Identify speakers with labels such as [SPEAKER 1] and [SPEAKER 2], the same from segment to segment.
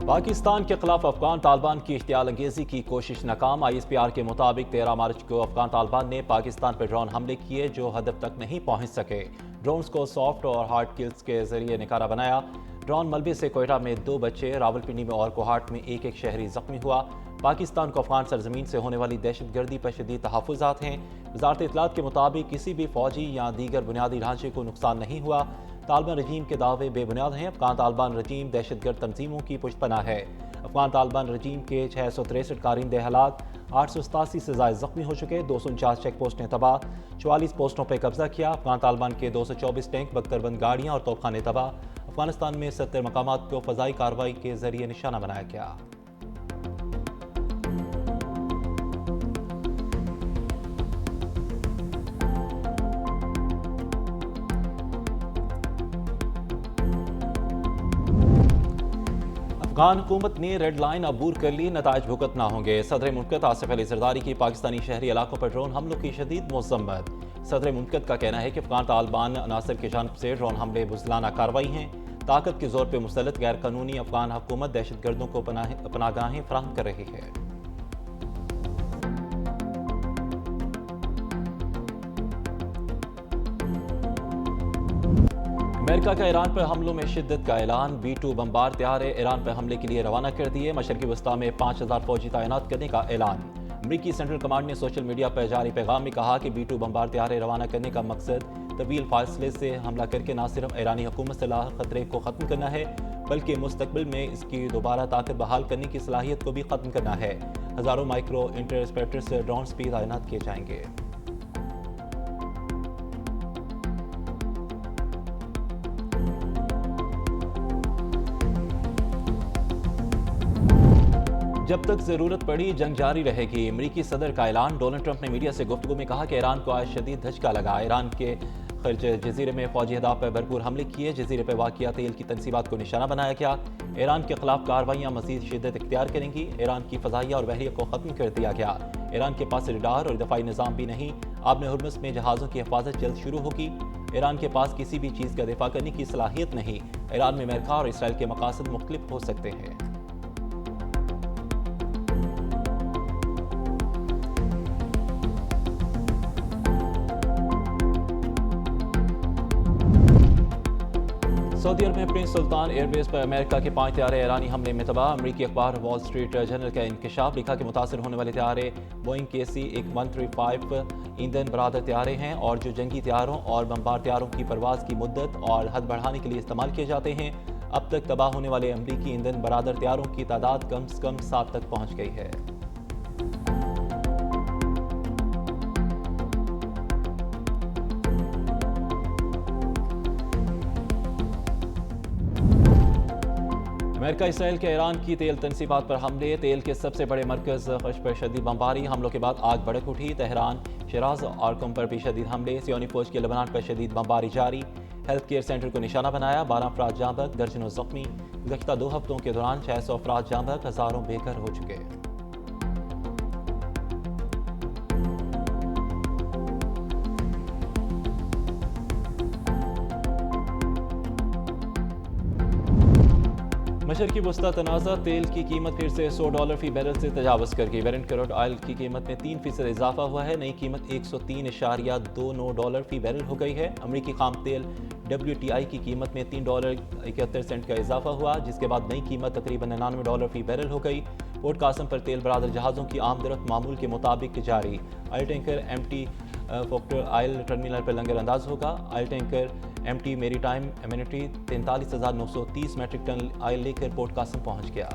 [SPEAKER 1] پاکستان کے خلاف افغان طالبان کی اشتعال انگیزی کی کوشش ناکام۔ آئی ایس پی آر کے مطابق 13 مارچ کو افغان طالبان نے پاکستان پر ڈرون حملے کیے جو ہدف تک نہیں پہنچ سکے۔ ڈرونز کو سافٹ اور ہارڈ کلز کے ذریعے نکالا بنایا۔ ڈرون ملبے سے کوئٹہ میں 2 بچے، راولپنڈی میں اور کوہاٹ میں ایک شہری زخمی ہوا۔ پاکستان کو افغان سرزمین سے ہونے والی دہشت گردی پر شدید تحفظات ہیں۔ وزارت اطلاعات کے مطابق کسی بھی فوجی یا دیگر بنیادی ڈھانچے کو نقصان نہیں ہوا۔ طالبان رجیم کے دعوے بے بنیاد ہیں۔ افغان طالبان رجیم دہشت گرد تنظیموں کی پشت پناہ ہے۔ افغان طالبان رجیم کے 663 کارندے ہلاک، 887 سے زائد زخمی ہو چکے، 249 چیک پوسٹیں تباہ، 44 پوسٹوں پر قبضہ کیا۔ افغان طالبان کے 224 ٹینک، 72 بند گاڑیاں اور توپ خانے تباہ۔ افغانستان میں 70 مقامات کو فضائی کارروائی کے ذریعے نشانہ بنایا گیا۔ افغان حکومت نے ریڈ لائن عبور کر لی، نتائج بھگتنا ہوں گے۔ صدر مملکت آصف علی زرداری کی پاکستانی شہری علاقوں پر ڈرون حملوں کی شدید مذمت۔ صدر مملکت کا کہنا ہے کہ افغان طالبان عناصر کی جانب سے ڈرون حملے بزدلانہ کارروائی ہیں۔ طاقت کے زور پہ مسلط غیر قانونی افغان حکومت دہشت گردوں کو پناہ گاہیں فراہم کر رہی ہے۔ امریکہ کا ایران پر حملوں میں شدت کا اعلان۔ B-2 بمبار طیارے ایران پر حملے کے لیے روانہ کر دیے۔ مشرقی وسطی میں 5000 فوجی تعینات کرنے کا اعلان۔ امریکی سینٹرل کمانڈ نے سوشل میڈیا پر جاری پیغام میں کہا کہ B-2 بمبار طیارے روانہ کرنے کا مقصد طویل فاصلے سے حملہ کر کے نہ صرف ایرانی حکومت سے لاحق خطرے کو ختم کرنا ہے بلکہ مستقبل میں اس کی دوبارہ طاقت بحال کرنے کی صلاحیت کو بھی ختم کرنا ہے۔ ہزاروں مائکرو انٹرسپٹرز ڈرونز بھی تعینات کیے جائیں گے۔ جب تک ضرورت پڑی جنگ جاری رہے گی، امریکی صدر کا اعلان۔ ڈونلڈ ٹرمپ نے میڈیا سے گفتگو میں کہا کہ ایران کو آج شدید دھچکا لگا۔ ایران کے خلیج جزیرے میں فوجی اہداف پر بھرپور حملے کیے، جزیرے پر واقع تیل کی تنصیبات کو نشانہ بنایا گیا۔ ایران کے خلاف کارروائیاں مزید شدت اختیار کریں گی۔ ایران کی فضائیہ اور بحریہ کو ختم کر دیا گیا۔ ایران کے پاس ریڈار اور دفاعی نظام بھی نہیں۔ آبِ ہرمز میں جہازوں کی حفاظت جلد شروع ہوگی۔ ایران کے پاس کسی بھی چیز کا دفاع کرنے کی صلاحیت نہیں۔ ایران میں امریکہ اور اسرائیل کے مقاصد مختلف ہو سکتے ہیں۔ سعودی عرب میں پرنس سلطان ایئر بیس پر امریکہ کے 5 طیارے ایرانی حملے میں تباہ۔ امریکی اخبار وال اسٹریٹ جرنل کا انکشاف لکھا کہ متاثر ہونے والے طیارے بوئنگ KC-135 ایندھن برادر طیارے ہیں اور جو جنگی طیاروں اور بمبار طیاروں کی پرواز کی مدت اور حد بڑھانے کے لیے استعمال کیے جاتے ہیں۔ اب تک تباہ ہونے والے امریکی ایندھن برادر طیاروں کی تعداد کم سے کم 7 تک پہنچ گئی ہے۔ امریکہ اسرائیل کے ایران کی تیل تنصیبات پر حملے، تیل کے سب سے بڑے مرکز خش پر شدید بمباری، حملوں کے بعد آگ بھڑک اٹھی۔ تہران، شیراز اور قم پر بھی شدید حملے، صہیونی فوج کے لبنان پر شدید بمباری جاری۔ ہیلتھ کیئر سینٹر کو نشانہ بنایا، 12 افراد جاں بحق، درجنوں زخمی۔ گزشتہ 2 ہفتوں کے دوران 600 افراد جاں بحق، ہزاروں بے گھر ہو چکے۔ مشرقی وسطی تنازع، تیل کی قیمت پھر سے $100 فی بیرل سے تجاوز کر گئی۔ برنٹ کروڈ آئل کی قیمت میں 3% اضافہ ہوا ہے، نئی قیمت $103.29 فی بیرل ہو گئی ہے۔ امریکی خام تیل WTI کی قیمت میں $3.71 کا اضافہ ہوا، جس کے بعد نئی قیمت تقریباً $99 فی بیرل ہو گئی۔ پورٹ قاسم پر تیل برادر جہازوں کی آمد و رفت معمول کے مطابق جاری۔ آئل ٹینکر MT فوکٹر آئل ٹرمینل پر لنگر انداز ہوگا۔ Oil tanker MT maritime amenity 43,930 metric ton oil لے کر پورٹ قاسم پہنچ گیا۔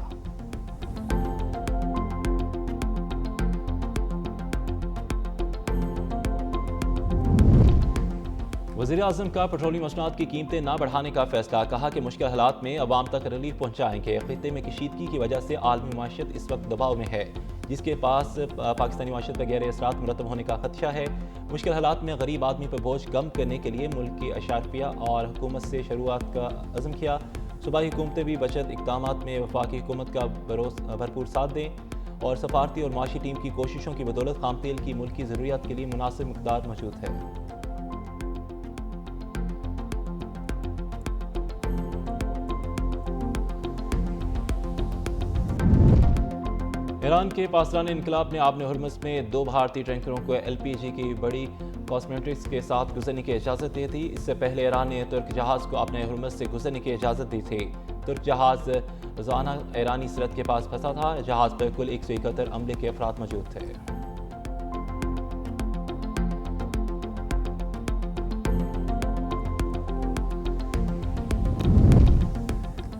[SPEAKER 1] وزیر اعظم کا پیٹرولیم مصنوعات کی قیمتیں نہ بڑھانے کا فیصلہ، کہا کہ مشکل حالات میں عوام تک ریلیف پہنچائیں گے۔ خطے میں کشیدگی کی وجہ سے عالمی معیشت اس وقت دباؤ میں ہے، جس کے پاس پاکستانی معیشت پر گہرے اثرات مرتب ہونے کا خدشہ ہے۔ مشکل حالات میں غریب آدمی پر بوجھ کم کرنے کے لیے ملک کی اشرافیہ اور حکومت سے شروعات کا عزم کیا۔ صوبائی حکومتیں بھی بچت اقدامات میں وفاقی حکومت کا بھرپور ساتھ دیں اور سفارتی اور معاشی ٹیم کی کوششوں کی بدولت خام تیل کی ملکی ضروریات کے لیے مناسب مقدار موجود ہے۔ ایران کے پاسداران انقلاب نے آبِ ہرمز میں 2 بھارتی ٹینکروں کو LPG کی بڑی کاسمیٹکس کے ساتھ گزرنے کی اجازت دی تھی۔ اس سے پہلے ایران نے ترک جہاز کو آبِ ہرمز سے گزرنے کی اجازت دی تھی۔ ترک جہاز روزانہ ایرانی سرحد کے پاس پھنسا تھا۔ جہاز پر کل 171 عملے کے افراد موجود تھے۔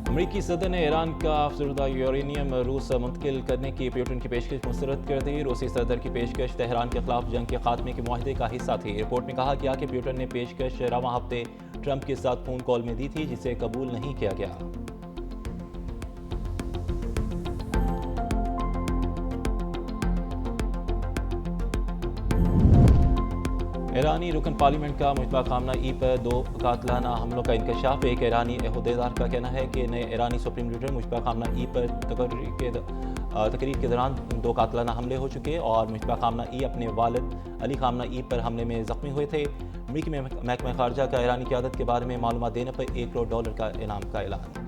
[SPEAKER 1] امریکی صدر نے ایران کا افزودہ یورینیم روس منتقل کرنے کی پیوٹن کی پیشکش مسترد کر دی۔ روسی صدر کی پیشکش تہران کے خلاف جنگ کے خاتمے کے معاہدے کا حصہ تھی۔ رپورٹ میں کہا گیا کہ پیوٹن نے پیشکش رواں ہفتے ٹرمپ کے ساتھ فون کال میں دی تھی، جسے قبول نہیں کیا گیا۔ ایرانی رکن پارلیمنٹ کا مشتبہ خامنہ ای پر 2 قاتلانہ حملوں کا انکشاف۔ ایک ایرانی عہدیدار کا کہنا ہے کہ نئے ایرانی سپریم لیڈر مشتبہ خامنہ ای پر تقریر کے دوران 2 قاتلانہ حملے ہو چکے اور مشتبہ خامنہ ای اپنے والد علی خامنہ ای پر حملے میں زخمی ہوئے تھے۔ امریکی محکمہ خارجہ کا ایرانی قیادت کے بارے میں معلومات دینے پر $1 کروڑ کا انعام کا اعلان۔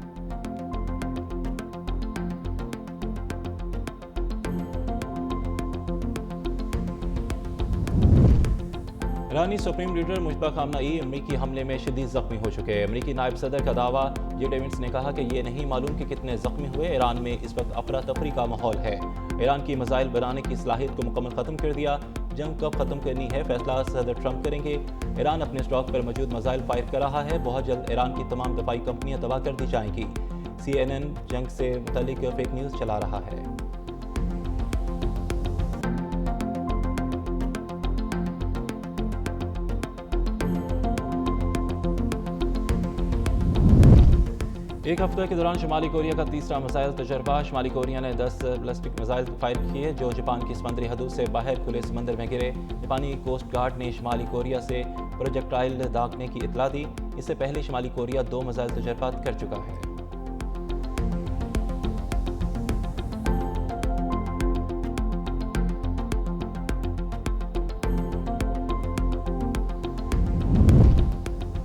[SPEAKER 1] ایرانی سپریم لیڈر مشتبہ خامنہ ای امریکی حملے میں شدید زخمی ہو چکے۔ امریکی نائب صدر کا دعویٰ جیڈ ایونس نے کہا کہ یہ نہیں معلوم کہ کتنے زخمی ہوئے۔ ایران میں اس وقت افراتفری کا ماحول ہے۔ ایران کی میزائل بنانے کی صلاحیت کو مکمل ختم کر دیا۔ جنگ کب ختم کرنی ہے فیصلہ صدر ٹرمپ کریں گے۔ ایران اپنے اسٹاک پر موجود میزائل فائر کر رہا ہے۔ بہت جلد ایران کی تمام دفاعی کمپنیاں تباہ کر دی جائیں گی۔ CNN جنگ سے متعلق فیک نیوز چلا رہا ہے۔ ایک ہفتہ کے دوران شمالی کوریا کا تیسرا میزائل تجربہ۔ شمالی کوریا نے 10 بیلسٹک میزائل فائر کیے جو جاپان کی سمندری حدود سے باہر کھلے سمندر میں گرے۔ جاپانی کوسٹ گارڈ نے شمالی کوریا سے پروجیکٹائل داغنے کی اطلاع دی۔ اس سے پہلے شمالی کوریا 2 میزائل تجربات کر چکا ہے۔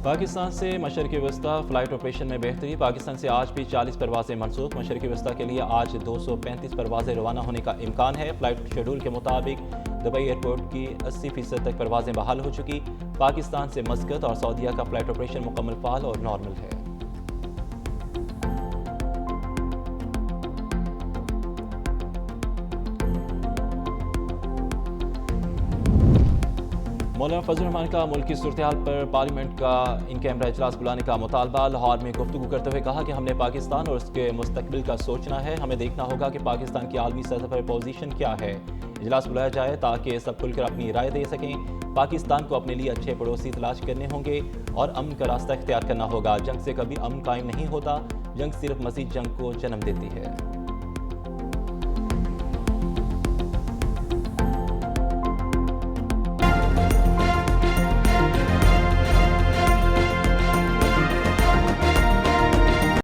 [SPEAKER 1] پاکستان سے مشرقی وسطی فلائٹ آپریشن میں بہتری۔ پاکستان سے آج بھی 40 پروازیں منسوخ۔ مشرقی وسطی کے لیے آج 235 پروازیں روانہ ہونے کا امکان ہے۔ فلائٹ شیڈول کے مطابق دبئی ایئرپورٹ کی 80% تک پروازیں بحال ہو چکی۔ پاکستان سے مسقط اور سعودیہ کا فلائٹ آپریشن مکمل فعال اور نارمل ہے۔ مولانا فضل الرحمان کا ملکی صورتحال پر پارلیمنٹ کا ان کیمرہ اجلاس بلانے کا مطالبہ۔ لاہور میں گفتگو کرتے ہوئے کہا کہ ہم نے پاکستان اور اس کے مستقبل کا سوچنا ہے۔ ہمیں دیکھنا ہوگا کہ پاکستان کی عالمی سطح پر پوزیشن کیا ہے۔ اجلاس بلایا جائے تاکہ سب کھل کر اپنی رائے دے سکیں۔ پاکستان کو اپنے لیے اچھے پڑوسی تلاش کرنے ہوں گے اور امن کا راستہ اختیار کرنا ہوگا۔ جنگ سے کبھی امن قائم نہیں ہوتا، جنگ صرف مزید جنگ کو جنم دیتی ہے۔